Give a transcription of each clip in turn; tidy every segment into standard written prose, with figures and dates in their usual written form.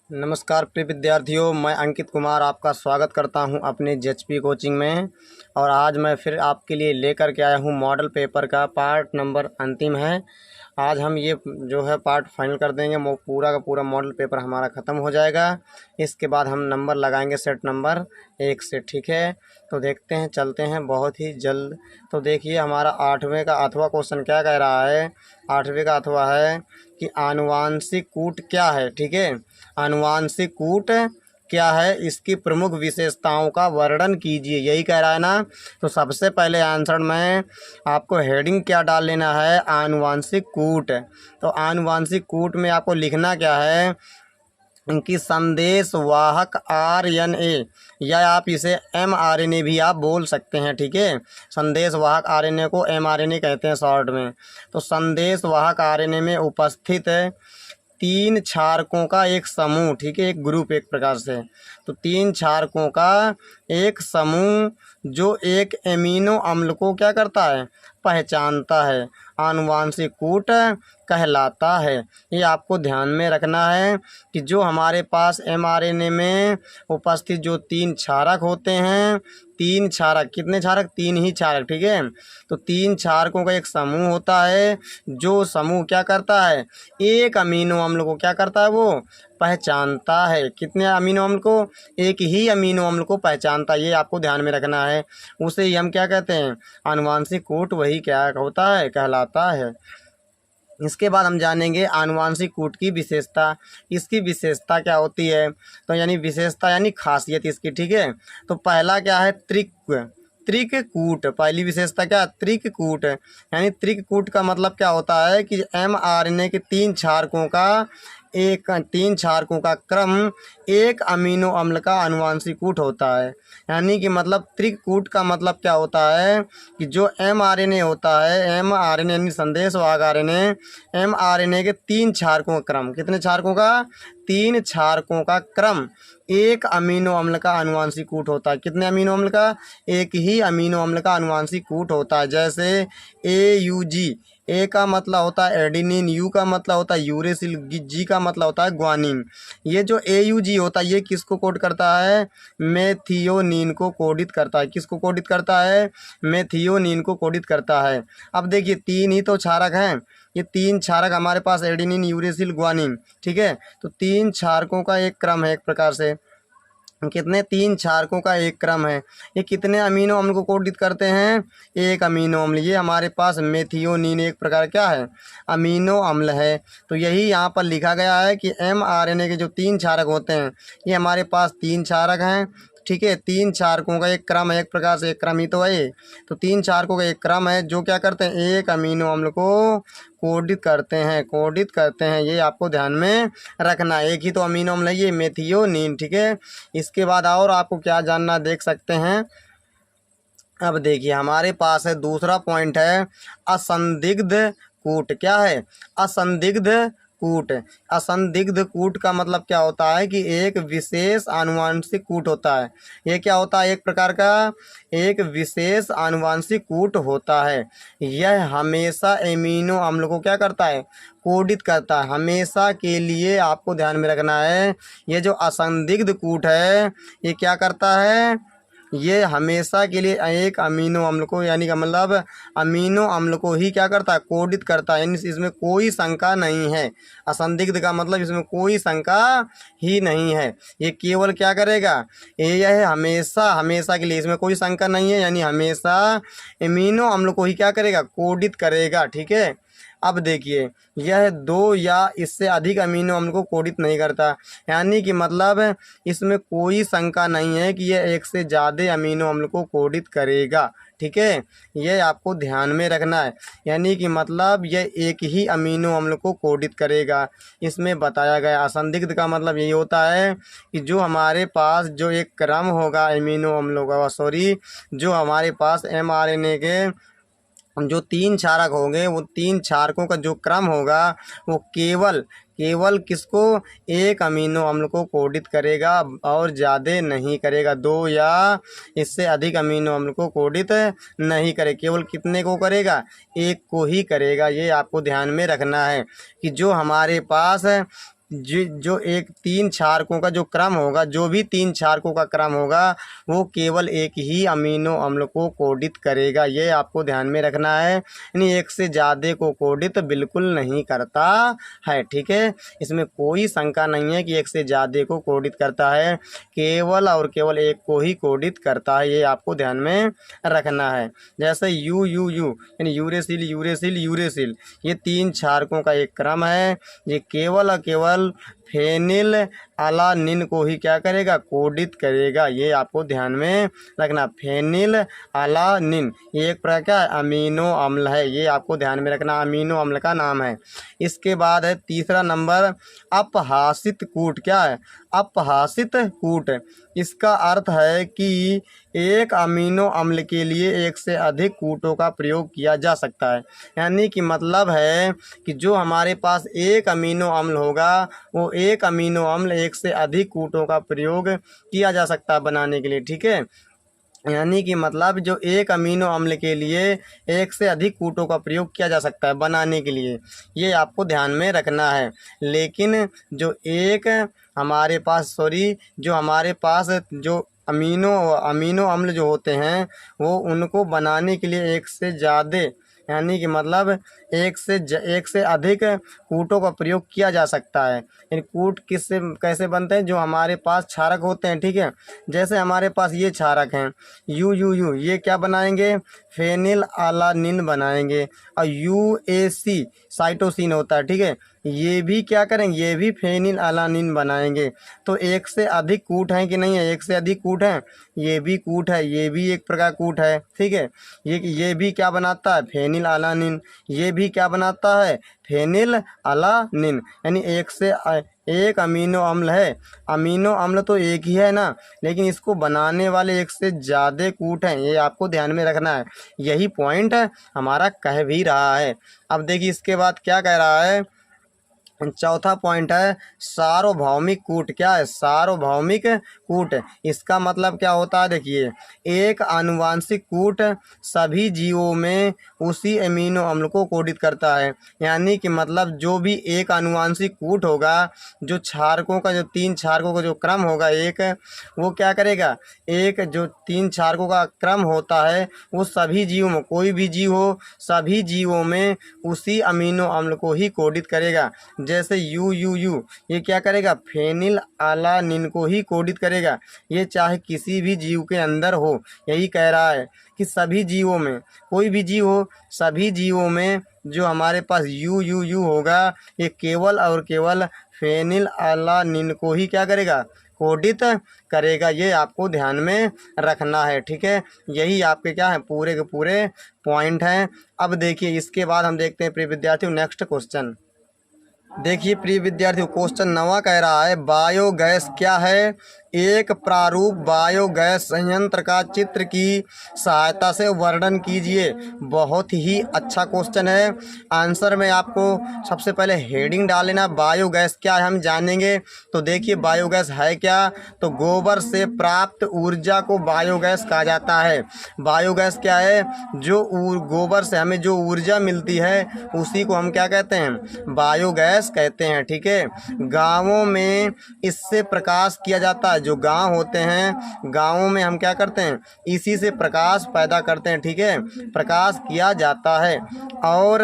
नमस्कार प्रिय विद्यार्थियों, मैं अंकित कुमार आपका स्वागत करता हूं अपने जेएचपी कोचिंग में। और आज मैं फिर आपके लिए लेकर के आया हूं मॉडल पेपर का पार्ट नंबर अंतिम है। आज हम ये जो है पार्ट फाइनल कर देंगे, पूरा का पूरा मॉडल पेपर हमारा ख़त्म हो जाएगा। इसके बाद हम नंबर लगाएंगे सेट नंबर 1 से, ठीक है। तो देखते हैं, चलते हैं बहुत ही जल्द। तो देखिए हमारा 8वें का अथवा क्वेश्चन क्या कह रहा है। 8वें का अथवा है कि आनुवांशिक कूट क्या है, ठीक है। आनुवांशिक कूट क्या है, इसकी प्रमुख विशेषताओं का वर्णन कीजिए, यही कह रहा है ना। तो सबसे पहले आंसर में आपको हेडिंग क्या डाल लेना है, आनुवांशिक कूट। तो आनुवांशिक कूट में आपको लिखना क्या है कि संदेश वाहक RNA, या आप इसे mRNA भी आप बोल सकते हैं, ठीक है। संदेश वाहक RNA को mRNA कहते हैं शॉर्ट में। तो संदेश वाहक RNA में उपस्थित 3 क्षारकों का एक समूह, ठीक है, एक ग्रुप एक प्रकार से। तो 3 क्षारकों का एक समूह जो एक एमिनो अम्ल को क्या करता है, पहचानता है, आनुवांशिक कूट कहलाता है। ये आपको ध्यान में रखना है कि जो हमारे पास mRNA में उपस्थित जो 3 क्षारक होते हैं, 3 क्षारक, कितने क्षारक, 3 ही क्षारक, ठीक है। तो 3 क्षारकों का एक समूह होता है, जो समूह क्या करता है, एक अमीनो अम्ल को क्या करता है, वो पहचानता है। कितने अमीनो अम्ल को, एक ही अमीनो अम्ल को पहचानता है, ये आपको ध्यान में रखना है। उसे ही हम क्या कहते हैं, आनुवांशिक कूट वही क्या होता है, कहलाता है। इसके बाद हम जानेंगे आनुवांशिक कूट की विशेषता। इसकी विशेषता क्या होती है, तो यानी विशेषता यानी खासियत इसकी, ठीक है। तो पहला क्या है, त्रिककूट। पहली विशेषता क्या, त्रिककूट। यानी त्रिककूट का मतलब क्या होता है कि mRNA के 3 क्षारकों का 3 क्षारकों का क्रम एक अमीनो अम्ल का आनुवांशिक कूट होता है। यानी कि मतलब त्रिककूट का मतलब क्या होता है कि जो mRNA होता है, mRNA यानी संदेश वाहक RNA, mRNA के 3 क्षारकों का क्रम, कितने क्षारकों का, 3 क्षारकों का क्रम एक अमीनो अम्ल का आनुवांशिक कूट होता है। कितने अमीनो अम्ल का, एक ही अमीनो अम्ल का आनुवांशिक कूट होता है। जैसे AUG, ए का मतलब होता है एडिनिन, यू का मतलब होता है यूरेसिल, जी का मतलब होता है ग्वानिन। ये जो AUG होता है ये किसको कोड करता है, मेथियोनिन को कोडित करता है। किसको कोडित करता है, मेथियोनिन को कोडित करता है। अब देखिए 3 ही तो क्षारक हैं, ये 3 क्षारक हमारे पास एडिनिन, यूरेसिल, ग्वानिन, ठीक है। तो 3 क्षारकों का एक क्रम है एक प्रकार से, कितने, 3 क्षारकों का एक क्रम है। ये कितने अमीनो अम्ल को कोडित करते हैं, एक अमीनो अम्ल। ये हमारे पास मेथियोनिन एक प्रकार क्या है, अमीनो अम्ल है। तो यही यहाँ पर लिखा गया है कि mRNA के जो 3 क्षारक होते हैं, ये हमारे पास 3 क्षारक हैं, ठीक है। 3 क्षारकों का एक क्रम है, एक प्रकार से एक क्रम ही तो है। तो 3 क्षारकों का एक क्रम है जो क्या करते हैं, एक अमीनो अम्ल को कोडित करते हैं। ये आपको ध्यान में रखना है। एक ही तो अमीनो अम्ल है ये, मेथियोनिन, ठीक है। इसके बाद और आपको क्या जानना, देख सकते हैं। अब देखिए हमारे पास है दूसरा पॉइंट है असंदिग्ध कूट। क्या है, असंदिग्ध कूट। असंदिग्ध कूट का मतलब क्या होता है कि एक विशेष आनुवांशिक कूट होता है। ये क्या होता है, एक प्रकार का एक विशेष आनुवांशिक कूट होता है। यह हमेशा एमिनो अम्ल को क्या करता है, कोडित करता है। हमेशा के लिए आपको ध्यान में रखना है, ये जो असंदिग्ध कूट है ये क्या करता है, ये हमेशा के लिए एक अमीनो अम्ल को, यानी कि मतलब अमीनो अम्ल को ही क्या करता है, कोडित करता है। यानी इसमें कोई शंका नहीं है। असंदिग्ध का मतलब इसमें कोई शंका ही नहीं है। ये केवल क्या करेगा, यह हमेशा के लिए, इसमें कोई शंका नहीं है, यानी हमेशा अमीनो अम्ल को ही क्या करेगा, कोडित करेगा, ठीक है। अब देखिए यह 2 या इससे अधिक अमीनो अम्ल को कोडित नहीं करता। यानी कि मतलब इसमें कोई शंका नहीं है कि यह एक से ज़्यादा अमीनो अम्ल को कोडित करेगा, ठीक है। ये आपको ध्यान में रखना है। यानी कि मतलब यह एक ही अमीनो अम्ल को कोडित करेगा, इसमें बताया गया। असंदिग्ध का मतलब यही होता है कि जो हमारे पास जो एक क्रम होगा अमीनो अम्लों का, सॉरी, जो हमारे पास mRNA के जो 3 क्षारक होंगे, वो 3 क्षारकों का जो क्रम होगा वो केवल किसको, एक अमीनो अम्ल को कोडित करेगा और ज़्यादा नहीं करेगा। 2 या इससे अधिक अमीनो अम्ल को कोडित नहीं करे, केवल कितने को करेगा, एक को ही करेगा। ये आपको ध्यान में रखना है कि जो हमारे पास जो एक तीन क्षारकों का जो क्रम होगा, जो भी तीन क्षारकों का क्रम होगा वो केवल एक ही अमीनो अम्ल को कोडित करेगा। ये आपको ध्यान में रखना है, यानी एक से ज़्यादा को कोडित बिल्कुल नहीं करता है। ठीक है, इसमें कोई शंका नहीं है कि एक से ज़्यादा को कोडित करता है, केवल और केवल एक को ही कोडित करता है। ये आपको ध्यान में रखना है। जैसे यू यू यू यानी यूरेसिल यूरेसिल यूरेसिल, ये तीन क्षारकों का एक क्रम है। ये केवल और केवल फेनिल अलानिन को ही क्या करेगा, कोडित करेगा। ये आपको ध्यान में रखना। फेनिल अलानिन ये एक प्रकार का अमीनो अम्ल है, ये आपको ध्यान में रखना, अमीनो अम्ल का नाम है। इसके बाद है तीसरा नंबर अपहासित कूट। क्या है अपहासित कूट? इसका अर्थ है कि एक अमीनो अम्ल के लिए एक से अधिक कूटों का प्रयोग किया जा सकता है। यानी कि मतलब है कि जो हमारे पास एक अमीनो अम्ल होगा वो एक अमीनो अम्ल एक से अधिक कूटों का प्रयोग किया जा सकता है बनाने के लिए। ठीक है, यानी कि मतलब जो एक अमीनो अम्ल के लिए एक से अधिक कूटों का प्रयोग किया जा सकता है बनाने के लिए, ये आपको ध्यान में रखना है। लेकिन जो एक हमारे पास जो हमारे पास जो अमीनो अम्ल जो होते हैं वो उनको बनाने के लिए एक से ज़्यादा यानी कि मतलब एक से अधिक कूटों का प्रयोग किया जा सकता है। इन कूट किससे कैसे बनते हैं? जो हमारे पास क्षारक होते हैं, ठीक है, जैसे हमारे पास ये क्षारक हैं यू यू यू, ये क्या बनाएंगे, फेनिल अलानिन बनाएंगे। और यू ए सी साइटोसिन होता है, ठीक है, ये भी क्या करेंगे, ये भी फेनिल अलानिन बनाएंगे। तो एक से अधिक कूट हैं कि नहीं है? एक से अधिक कूट हैं, ये भी कूट है, ये भी एक प्रकार कूट है। ठीक है, ये भी क्या बनाता है, फेनिल अलानिन। ये भी क्या बनाता है, फेनिल अलानिन। यानी एक अमीनो अम्ल है। अमीनो अम्ल तो एक ही है ना, लेकिन इसको बनाने वाले एक से ज़्यादा कूट हैं, ये आपको ध्यान में रखना है। यही पॉइंट हमारा कह भी रहा है। अब देखिए इसके बाद क्या कह रहा है, चौथा पॉइंट है सार्वभौमिक कूट। क्या है सार्वभौमिक कूट? इसका मतलब क्या होता है, देखिए एक आनुवांशिक कूट सभी जीवों में उसी अमीनो अम्ल को कोडित करता है। यानी कि मतलब जो भी एक आनुवांशिक कूट होगा, जो क्षारकों का जो तीन क्षारकों का जो क्रम होगा एक, वो क्या करेगा, एक जो तीन क्षारकों का क्रम होता है वो सभी जीवों में, कोई भी जीव हो सभी जीवों में उसी अमीनो अम्ल को ही कोडित करेगा। जैसे यू यू यू, ये क्या करेगा, फेनिल अलानिन को ही कोडित करेगा। ये चाहे किसी भी जीव के अंदर हो, यही कह रहा है कि सभी जीवों में, कोई भी जीव हो सभी जीवों में जो हमारे पास यू यू यू होगा, ये केवल और केवल फेनिल अलानिन को ही क्या करेगा, कोडित करेगा। ये आपको ध्यान में रखना है। ठीक है, यही आपके क्या है, पूरे के पूरे पॉइंट हैं। अब देखिए इसके बाद हम देखते हैं प्रिय विद्यार्थियों नेक्स्ट क्वेश्चन। देखिए प्रिय विद्यार्थियों क्वेश्चन 9वां कह रहा है बायोगैस क्या है? एक प्रारूप बायोगैस संयंत्र का चित्र की सहायता से वर्णन कीजिए। बहुत ही अच्छा क्वेश्चन है। आंसर में आपको सबसे पहले हेडिंग डाल लेना, बायोगैस क्या है हम जानेंगे। तो देखिए बायोगैस है क्या, तो गोबर से प्राप्त ऊर्जा को बायोगैस कहा जाता है। बायोगैस क्या है, जो गोबर से हमें जो ऊर्जा मिलती है उसी को हम क्या कहते हैं, बायोगैस कहते हैं। ठीक है, गाँवों में इससे प्रकाश किया जाता है। जो गांव होते हैं, गांवों में हम क्या करते हैं, इसी से प्रकाश पैदा करते हैं। ठीक है, प्रकाश किया जाता है। और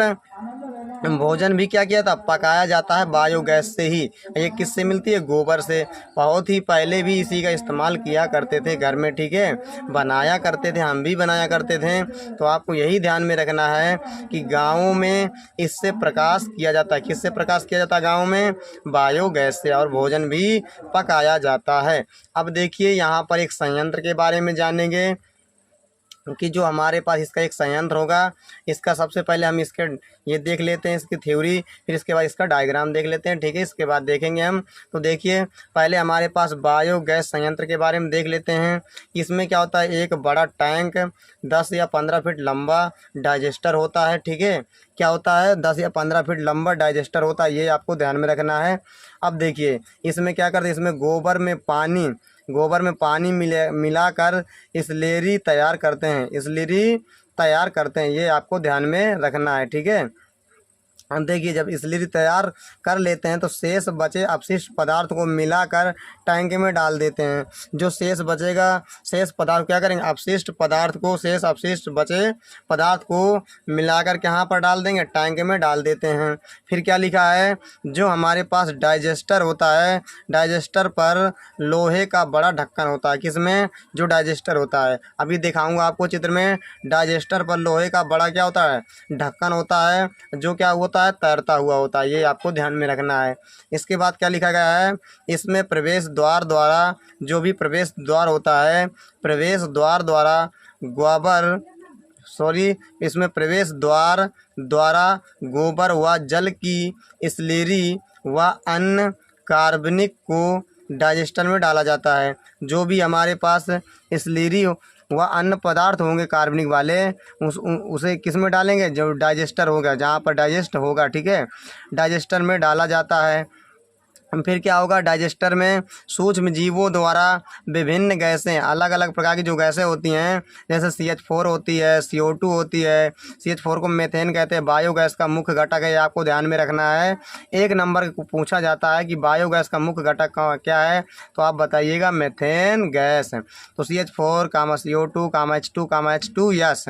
भोजन भी क्या किया था, पकाया जाता है बायोगैस से ही। ये किससे मिलती है, गोबर से। बहुत ही पहले भी इसी का इस्तेमाल किया करते थे घर में। ठीक है, बनाया करते थे, हम भी बनाया करते थे। तो आपको यही ध्यान में रखना है कि गाँवों में इससे प्रकाश किया जाता है। किससे प्रकाश किया जाता है गाँव में, बायोगैस से। और भोजन भी पकाया जाता है। अब देखिए यहाँ पर एक संयंत्र के बारे में जानेंगे कि जो हमारे पास इसका एक संयंत्र होगा। इसका सबसे पहले हम इसके ये देख लेते हैं इसकी थ्योरी, फिर इसके बाद इसका डायग्राम देख लेते हैं। ठीक है, इसके बाद देखेंगे हम। तो देखिए पहले हमारे पास बायोगैस संयंत्र के बारे में देख लेते हैं। इसमें क्या होता है, एक बड़ा टैंक 10 या 15 फीट लंबा डाइजेस्टर होता है। ठीक है, क्या होता है, 10 या 15 फीट लंबा डाइजेस्टर होता है, ये आपको ध्यान में रखना है। अब देखिए इसमें क्या करते हैं, इसमें गोबर में पानी मिलाकर स्लेरी तैयार करते हैं। स्लेरी तैयार करते हैं, ये आपको ध्यान में रखना है। ठीक है, देखिए जब स्लरी तैयार कर लेते हैं तो शेष बचे अपशिष्ट पदार्थ को मिलाकर टैंक में डाल देते हैं। जो शेष बचेगा, शेष पदार्थ क्या करेंगे, अपशिष्ट पदार्थ को, शेष अपशिष्ट बचे पदार्थ को मिलाकर कहाँ पर डाल देंगे, टैंक में डाल देते हैं। फिर क्या लिखा है, जो हमारे पास डाइजेस्टर होता है, डाइजेस्टर पर लोहे का बड़ा ढक्कन होता है। किसमें, जो डाइजेस्टर होता है, अभी दिखाऊंगा आपको चित्र में। डाइजेस्टर पर लोहे का बड़ा क्या होता है, ढक्कन होता है, जो क्या होता है, तैरता हुआ होता है। ये आपको ध्यान में रखना है। इसके बाद क्या लिखा गया है, इसमें प्रवेश द्वार द्वारा, जो भी प्रवेश द्वार होता है, प्रवेश द्वार द्वारा इसमें प्रवेश द्वार द्वारा गोबर व जल की स्लरी व अन्य कार्बनिक को डाइजेस्टर में डाला जाता है। जो भी हमारे पास स्लरी वह अन्य पदार्थ होंगे कार्बनिक वाले, उसे किस में डालेंगे, जो डाइजेस्टर होगा, जहाँ पर डाइजेस्ट होगा, ठीक है, डाइजेस्टर में डाला जाता है। फिर क्या होगा, डाइजेस्टर में सूक्ष्म जीवों द्वारा विभिन्न गैसें, अलग अलग प्रकार की जो गैसें होती हैं, जैसे CH4 होती है, CO2 होती है। CH4 को मीथेन कहते हैं, बायोगैस का मुख्य घटक है, ये आपको ध्यान में रखना है। एक नंबर पूछा जाता है कि बायोगैस का मुख्य घटक क्या है, तो आप बताइएगा मीथेन गैस। तो CH4, CO2, H2, H2 yes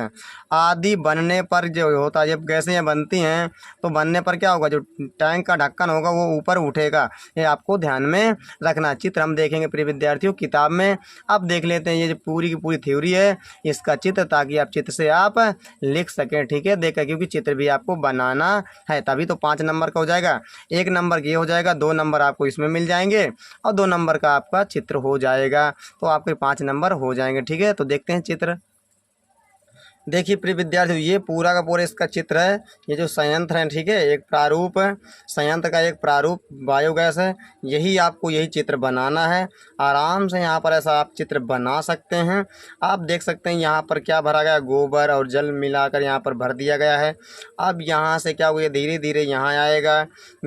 आदि बनने पर जो होता है, जब गैसें बनती हैं तो बनने पर क्या होगा, जो टैंक का ढक्कन होगा वो ऊपर उठेगा। ये आपको ध्यान में रखना। चित्र हम देखेंगे प्रिय विद्यार्थियों किताब में। अब देख लेते हैं ये जो पूरी की पूरी थ्योरी है, इसका चित्र, ताकि आप चित्र से आप लिख सकें, ठीक है, देखकर, क्योंकि चित्र भी आपको बनाना है, तभी तो 5 नंबर का हो जाएगा। 1 नंबर ये हो जाएगा, 2 नंबर आपको इसमें मिल जाएंगे और 2 नंबर का आपका चित्र हो जाएगा, तो आपके 5 नंबर हो जाएंगे, ठीक है। तो देखते हैं चित्र। देखिए प्रिय विद्यार्थियों, ये पूरा का पूरा इसका चित्र है। ये जो संयंत्र है, ठीक है, एक प्रारूप है, संयंत्र का एक प्रारूप बायोगैस है। यही आपको यही चित्र बनाना है। आराम से यहाँ पर ऐसा आप चित्र बना सकते हैं। आप देख सकते हैं यहाँ पर क्या भरा गया, गोबर और जल मिलाकर यहाँ पर भर दिया गया है। अब यहाँ से क्या हुआ, धीरे धीरे यहाँ आएगा।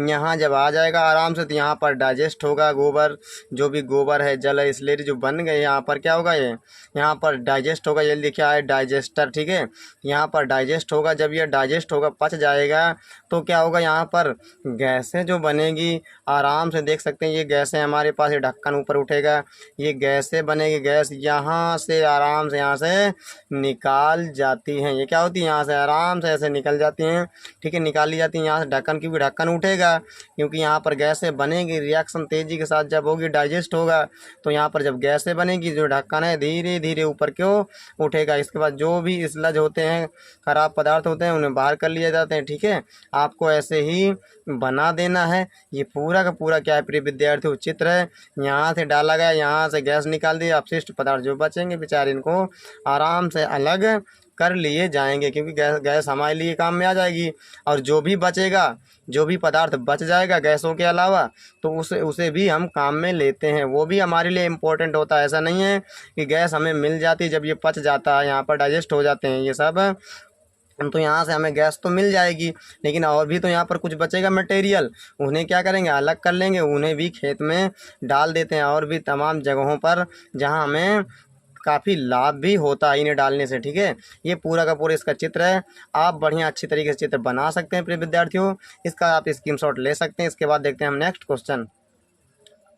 यहाँ जब आ जाएगा आराम से, तो यहाँ पर डाइजेस्ट होगा गोबर, जो भी गोबर है, जल है, स्लरी जो बन गए, यहाँ पर क्या होगा, ये यहाँ पर डाइजेस्ट होगा। ये लिखा है डाइजेस्टर, ठीक है, यहाँ पर डाइजेस्ट होगा। जब ये डाइजेस्ट होगा, पच जाएगा, तो क्या होगा, यहाँ पर गैसें जो बनेगी, आराम से देख सकते हैं ये गैसें हमारे पास, ये ढक्कन ऊपर उठेगा, ये गैसें बनेगी। गैस यहाँ से आराम से यहाँ से निकाल जाती हैं। ये क्या होती है, यहाँ से आराम से ऐसे निकल जाती हैं, ठीक है, निकाली जाती हैं यहाँ से ढक्कन, क्योंकि ढक्कन उठेगा, क्योंकि यहाँ पर गैसें बनेगी। रिएक्शन तेज़ी के साथ जब होगी, डाइजेस्ट होगा, तो यहाँ पर जब गैसें बनेगी, जो ढक्कन है धीरे धीरे ऊपर क्यों उठेगा। इसके बाद जो भी स्लज होते हैं, खराब पदार्थ होते हैं, उन्हें बाहर कर लिए जाते हैं, ठीक है। आपको ऐसे ही बना देना है। ये पूरा का पूरा क्या है प्रिय विद्यार्थियों, चित्र है। यहाँ से डाला गया, यहाँ से गैस निकाल दी, अपशिष्ट पदार्थ जो बचेंगे बेचारे, इनको आराम से अलग कर लिए जाएंगे, क्योंकि गैस हमारे लिए काम में आ जाएगी। और जो भी बचेगा, जो भी पदार्थ बच जाएगा गैसों के अलावा, तो उसे भी हम काम में लेते हैं, वो भी हमारे लिए इम्पोर्टेंट होता है। ऐसा नहीं है कि गैस हमें मिल जाती है, जब ये पच जाता है, यहाँ पर डाइजेस्ट हो जाते हैं ये सब, तो यहाँ से हमें गैस तो मिल जाएगी, लेकिन और भी तो यहाँ पर कुछ बचेगा मटेरियल, उन्हें क्या करेंगे, अलग कर लेंगे, उन्हें भी खेत में डाल देते हैं, और भी तमाम जगहों पर जहाँ हमें काफ़ी लाभ भी होता है इन्हें डालने से, ठीक है। ये पूरा का पूरा इसका चित्र है। आप बढ़िया अच्छी तरीके से चित्र बना सकते हैं प्रिय विद्यार्थियों, इसका आप स्क्रीनशॉट ले सकते हैं। इसके बाद देखते हैं हम नेक्स्ट क्वेश्चन।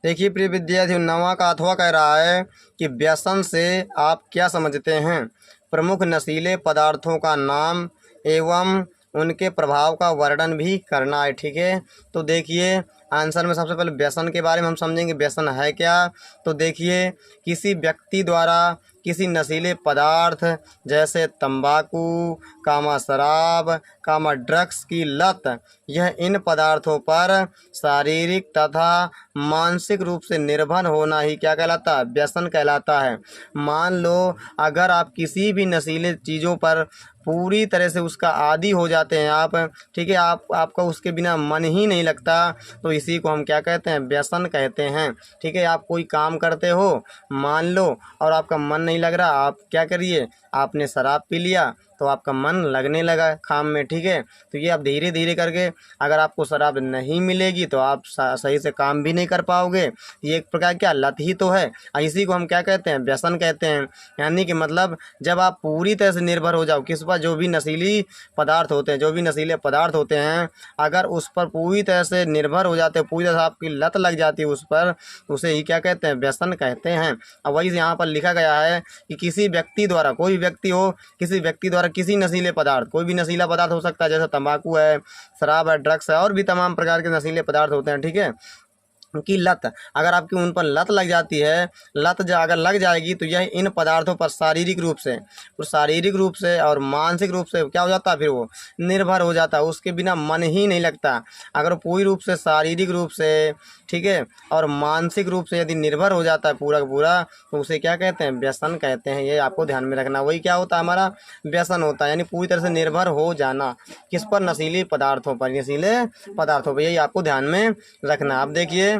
देखिए प्रिय विद्यार्थियों, 9वां का अथवा कह रहा है कि व्यसन से आप क्या समझते हैं। प्रमुख नशीले पदार्थों का नाम एवं उनके प्रभाव का वर्णन भी करना है, ठीक है। तो देखिए आंसर में सबसे पहले व्यसन के बारे में हम समझेंगे, व्यसन है क्या। तो देखिए, किसी व्यक्ति द्वारा किसी नशीले पदार्थ जैसे तंबाकू, शराब, ड्रग्स की लत, यह इन पदार्थों पर शारीरिक तथा मानसिक रूप से निर्भर होना ही क्या कहलाता है, व्यसन कहलाता है। मान लो अगर आप किसी भी नशीले चीज़ों पर पूरी तरह से उसका आदी हो जाते हैं आप, ठीक है, आपका उसके बिना मन ही नहीं लगता, तो इसी को हम क्या कहते हैं, व्यसन कहते हैं, ठीक है। आप कोई काम करते हो मान लो और आपका मन नहीं लग रहा, आप क्या करिए, आपने शराब पी लिया, तो आपका मन लगने लगा काम में, ठीक है। तो ये आप धीरे धीरे करके, अगर आपको शराब नहीं मिलेगी तो आप सही से काम भी नहीं कर पाओगे। ये एक प्रकार क्या लत ही तो है। इसी को हम क्या कहते हैं, व्यसन कहते हैं। यानी कि मतलब जब आप पूरी तरह से निर्भर हो जाओ किस पर, जो भी नशीली पदार्थ होते हैं, जो भी नशीले पदार्थ होते हैं, अगर उस पर पूरी तरह से निर्भर हो जाते हैं, पूरी तरह से आपकी लत लग जाती है उस पर, उसे ही क्या कहते हैं, व्यसन कहते हैं। अब वही यहाँ पर लिखा गया है कि किसी व्यक्ति द्वारा, कोई भी व्यक्ति हो, किसी व्यक्ति द्वारा किसी नशीले पदार्थ, कोई भी नशीला पदार्थ हो सकता है, जैसे तंबाकू है, शराब है, ड्रग्स है, और भी तमाम प्रकार के नशीले पदार्थ होते हैं, ठीक है, की लत, अगर आपकी उन पर लत लग जाती है, लत अगर लग जाएगी तो यह इन पदार्थों पर शारीरिक रूप से और मानसिक रूप से क्या हो जाता है, फिर वो निर्भर हो जाता है, उसके बिना मन ही नहीं लगता। अगर वो पूरी रूप से, शारीरिक रूप से, ठीक है, और मानसिक रूप से यदि निर्भर हो जाता है पूरा का पूरा, तो उसे क्या कहते हैं, व्यसन कहते हैं। ये आपको ध्यान में रखना। वही क्या होता है, हमारा व्यसन होता है, यानी पूरी तरह से निर्भर हो जाना किस पर, नशीले पदार्थों पर, यही आपको ध्यान में रखना। अब देखिए,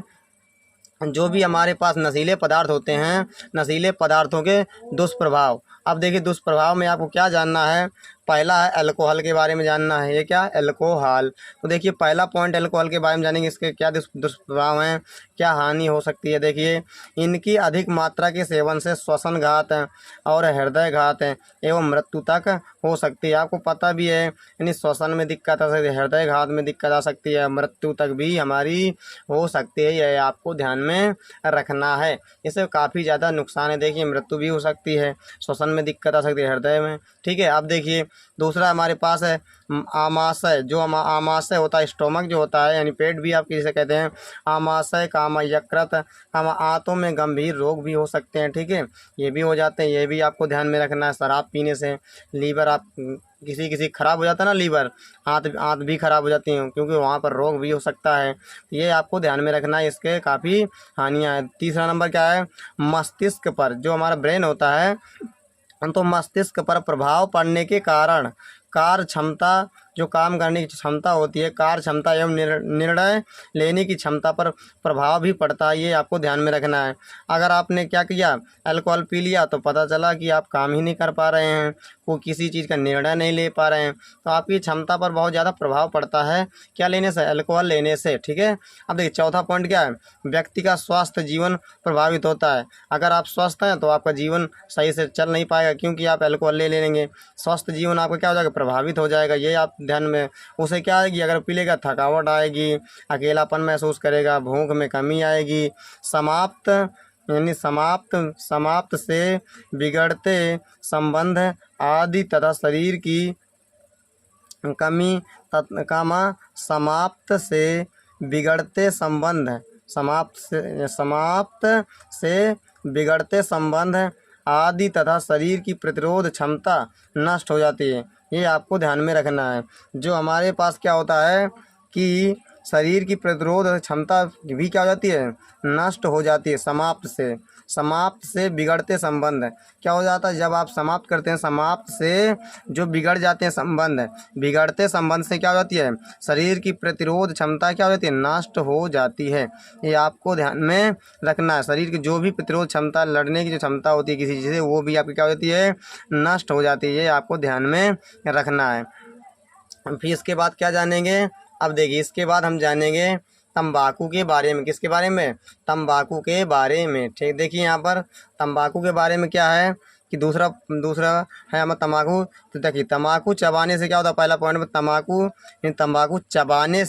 जो भी हमारे पास नशीले पदार्थ होते हैं, नशीले पदार्थों के दुष्प्रभाव। अब देखिए, दुष्प्रभाव में आपको क्या जानना है। पहला है अल्कोहल के बारे में जानना है। ये क्या, अल्कोहल। तो देखिए, पहला पॉइंट अल्कोहल के बारे में जानेंगे, इसके क्या दुष्प्रभाव हैं, क्या हानि हो सकती है। देखिए, इनकी अधिक मात्रा के सेवन से श्वसन घात और हृदय घात एवं मृत्यु तक हो सकती है। आपको पता भी है, यानी श्वसन में दिक्कत आ सकती है, हृदय घात में दिक्कत आ सकती है, मृत्यु तक भी हमारी हो सकती है। यह आपको ध्यान में रखना है। इससे काफ़ी ज़्यादा नुकसान है। देखिए, मृत्यु भी हो सकती है, श्वसन में दिक्कत आ सकती है, हृदय में, ठीक है। अब देखिए, दूसरा हमारे पास है आमाशय। जो आमाशय होता है, स्टोमक जो होता है, यानी पेट भी आप किसे कहते हैं, आमाशय, काम यकृत, आंतों में गंभीर रोग भी हो सकते हैं, ठीक है, ये भी हो जाते हैं। ये भी आपको ध्यान में रखना है। शराब पीने से लीवर आप किसी खराब हो जाता है ना, लीवर, आंत भी खराब हो जाती हैं, क्योंकि वहाँ पर रोग भी हो सकता है। ये आपको ध्यान में रखना है, इसके काफ़ी हानियाँ हैं। तीसरा नंबर क्या है, मस्तिष्क पर, जो हमारा ब्रेन होता है, तो मस्तिष्क पर प्रभाव पड़ने के कारण कार्य क्षमता, जो काम करने की क्षमता होती है, कार्य क्षमता एवं निर्णय लेने की क्षमता पर प्रभाव भी पड़ता है। ये आपको ध्यान में रखना है। अगर आपने क्या किया, अल्कोहल पी लिया, तो पता चला कि आप काम ही नहीं कर पा रहे हैं, कोई किसी चीज़ का निर्णय नहीं ले पा रहे हैं, तो आपकी क्षमता पर बहुत ज़्यादा प्रभाव पड़ता है। क्या लेने से, अल्कोहल लेने से, ठीक है। अब देखिए, चौथा पॉइंट क्या है, व्यक्ति का स्वास्थ्य जीवन प्रभावित होता है। अगर आप स्वस्थ हैं तो आपका जीवन सही से चल नहीं पाएगा, क्योंकि आप अल्कोहल ले लेंगे, स्वस्थ जीवन आपका क्या हो जाएगा, प्रभावित हो जाएगा। ये आप ध्यान में, उसे क्या आएगी, अगर पी लेगा, थकावट आएगी, अकेलापन महसूस करेगा, भूख में कमी आएगी, समाप्त, यानी समाप्त से बिगड़ते संबंध आदि तथा शरीर की कमी समाप्त से बिगड़ते संबंध, समाप्त से बिगड़ते संबंध आदि तथा शरीर की प्रतिरोध क्षमता नष्ट हो जाती है। ये आपको ध्यान में रखना है। जो हमारे पास क्या होता है कि शरीर की प्रतिरोध क्षमता भी क्या हो जाती है, नष्ट हो जाती है। समाप्त से बिगड़ते संबंध क्या हो जाता है, जब आप समाप्त करते हैं, समाप्त से जो बिगड़ जाते हैं संबंध, बिगड़ते संबंध से क्या हो जाती है, शरीर की प्रतिरोध क्षमता क्या हो जाती है, नष्ट हो जाती है। ये आपको ध्यान में रखना है। शरीर की जो भी प्रतिरोध क्षमता, लड़ने की जो क्षमता होती है किसी चीज़ से, वो भी आपकी क्या हो जाती है, नष्ट हो जाती है। ये आपको ध्यान में रखना है। फिर इसके बाद क्या जानेंगे, अब देखिए, इसके बाद हम जानेंगे तंबाकू के बारे में। किसके बारे में, तंबाकू के बारे में, ठीक। देखिए, यहाँ पर तंबाकू के बारे में क्या है कि दूसरा है हमारा तंबाकू। तो देखिए, तंबाकू चबाने से क्या होता है, पहला पॉइंट में तंबाकू चबाने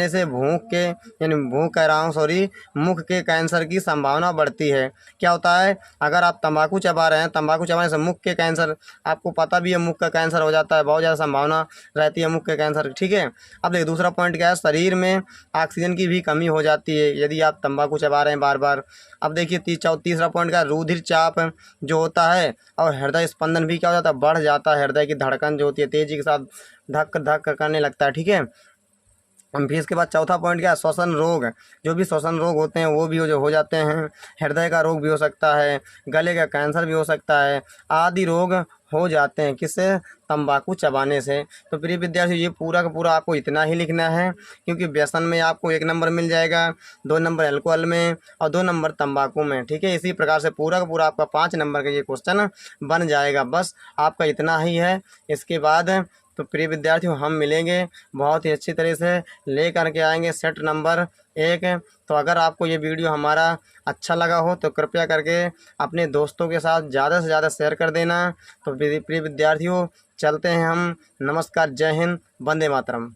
से भूख के, यानी भूख कह रहा हूँ, सॉरी, मुख के कैंसर की संभावना बढ़ती है। क्या होता है, अगर आप तंबाकू चबा रहे हैं, तंबाकू चबाने से मुख के कैंसर, आपको पता भी है मुख का कैंसर हो जाता है, बहुत ज़्यादा संभावना रहती है मुख के कैंसर, ठीक है। अब देखिए, दूसरा पॉइंट क्या है, शरीर में ऑक्सीजन की भी कमी हो जाती है यदि आप तंबाकू चबा रहे हैं बार बार। अब देखिए, तीसरा पॉइंट क्या है, रुधिर चाप जो होता है और हृदय स्पंदन भी क्या हो जाता है, बढ़ जाता है। हृदय की धड़कन जो होती है तेजी के साथ धक धक करने लगता है, ठीक है। फिर इसके बाद चौथा पॉइंट क्या है, श्वसन रोग। जो भी श्वसन रोग होते हैं वो भी जो हो जाते हैं। हृदय का रोग भी हो सकता है, गले का कैंसर भी हो सकता है, आदि रोग हो जाते हैं किससे, तंबाकू चबाने से। तो प्रिय विद्यार्थी ये पूरा का पूरा आपको इतना ही लिखना है, क्योंकि व्यसन में आपको 1 नंबर मिल जाएगा, 2 नंबर अल्कोहल में और 2 नंबर तंबाकू में। ठीक है, इसी प्रकार से पूरा का पूरा आपका 5 नंबर का ये क्वेश्चन बन जाएगा। बस आपका इतना ही है। इसके बाद तो प्रिय विद्यार्थियों हम मिलेंगे, बहुत ही अच्छी तरह से ले करके आएंगे सेट नंबर 1। तो अगर आपको ये वीडियो हमारा अच्छा लगा हो तो कृपया करके अपने दोस्तों के साथ ज़्यादा से ज़्यादा शेयर कर देना। तो प्रिय विद्यार्थियों चलते हैं हम। नमस्कार, जय हिंद, वंदे मातरम।